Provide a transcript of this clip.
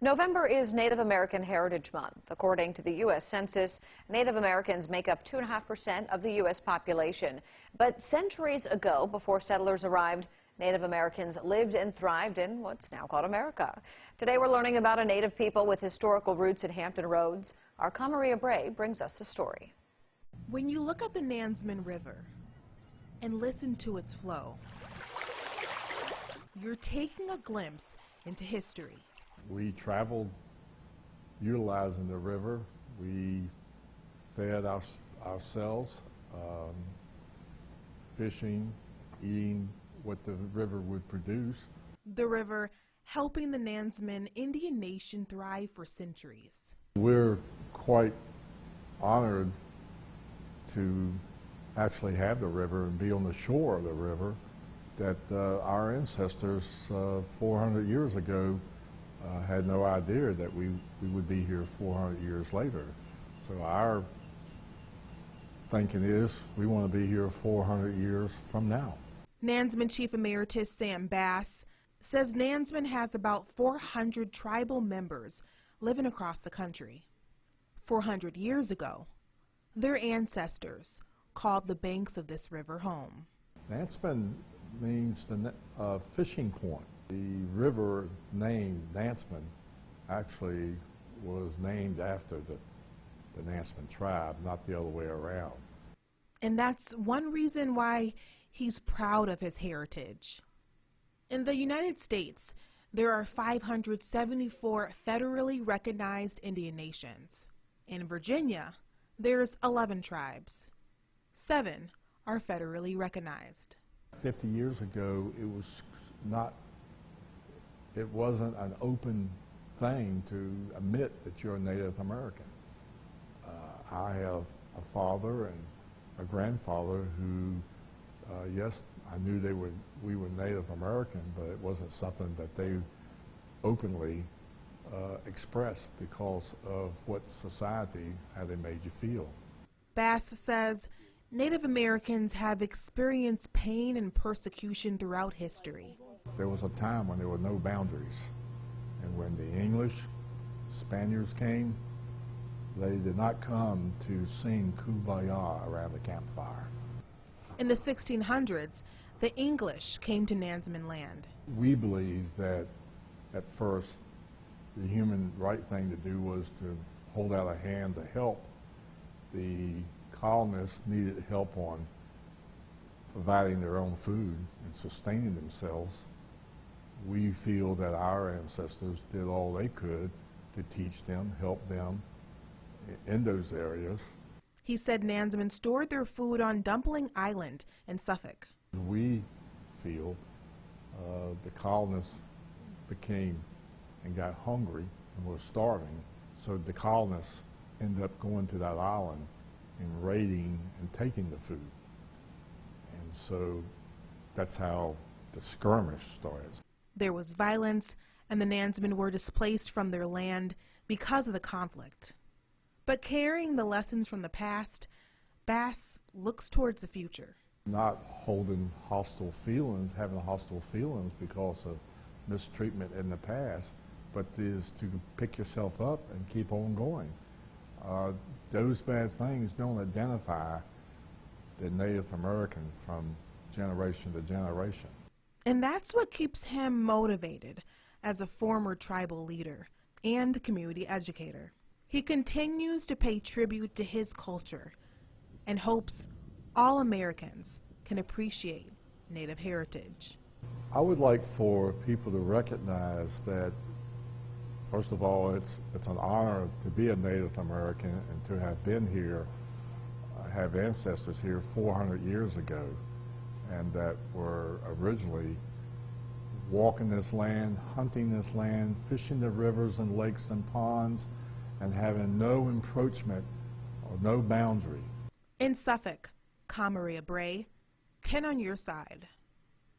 November is Native American Heritage Month. According to the U.S. Census, Native Americans make up 2.5% of the U.S. population. But centuries ago, before settlers arrived, Native Americans lived and thrived in what's now called America. Today we're learning about a Native people with historical roots in Hampton Roads. Our KaMaria Braye brings us the story. When you look at the Nansemond River and listen to its flow, you're taking a glimpse into history. We traveled utilizing the river. We fed ourselves, fishing, eating what the river would produce. The river helping the Nansemond Indian Nation thrive for centuries. We're quite honored to actually have the river and be on the shore of the river that our ancestors 400 years ago had no idea that we would be here 400 years later. So our thinking is we want to be here 400 years from now. Nansemond Chief Emeritus Sam Bass says Nansemond has about 400 tribal members living across the country. 400 years ago, their ancestors called the banks of this river home. Nansemond means the fishing point. The river named Nansemond actually was named after the Nansemond tribe, not the other way around. And that's one reason why he's proud of his heritage. In the United States, there are 574 federally recognized Indian nations. In Virginia, there's 11 tribes. 7 are federally recognized. 50 years ago, it wasn't an open thing to admit that you're a Native American. I have a father and a grandfather who, yes, I knew we were Native American, but it wasn't something that they openly expressed because of what society, how they made you feel. Bass says Native Americans have experienced pain and persecution throughout history. There was a time when there were no boundaries, and when the English, Spaniards came, they did not come to sing Kumbaya around the campfire. In the 1600s, the English came to Nansemond land. We believe that at first the human right thing to do was to hold out a hand to help. The colonists needed help on providing their own food and sustaining themselves. We feel that our ancestors did all they could to teach them, help them in those areas. He said Nansemond stored their food on Dumpling Island in Suffolk. We feel the colonists became and got hungry and were starving, so the colonists ended up going to that island and raiding and taking the food. And so that's how the skirmish started. There was violence, and the Nansemond were displaced from their land because of the conflict. But carrying the lessons from the past, Bass looks towards the future. Not holding hostile feelings, having hostile feelings because of mistreatment in the past, but is to pick yourself up and keep on going. Those bad things don't identify the Native American from generation to generation. And that's what keeps him motivated as a former tribal leader and community educator. He continues to pay tribute to his culture and hopes all Americans can appreciate Native heritage. I would like for people to recognize that, first of all, it's an honor to be a Native American and to have been here, have ancestors here 400 years ago, and that were originally walking this land, hunting this land, fishing the rivers and lakes and ponds, and having no encroachment or no boundary. In Suffolk, KaMaria Braye, 10 on your side.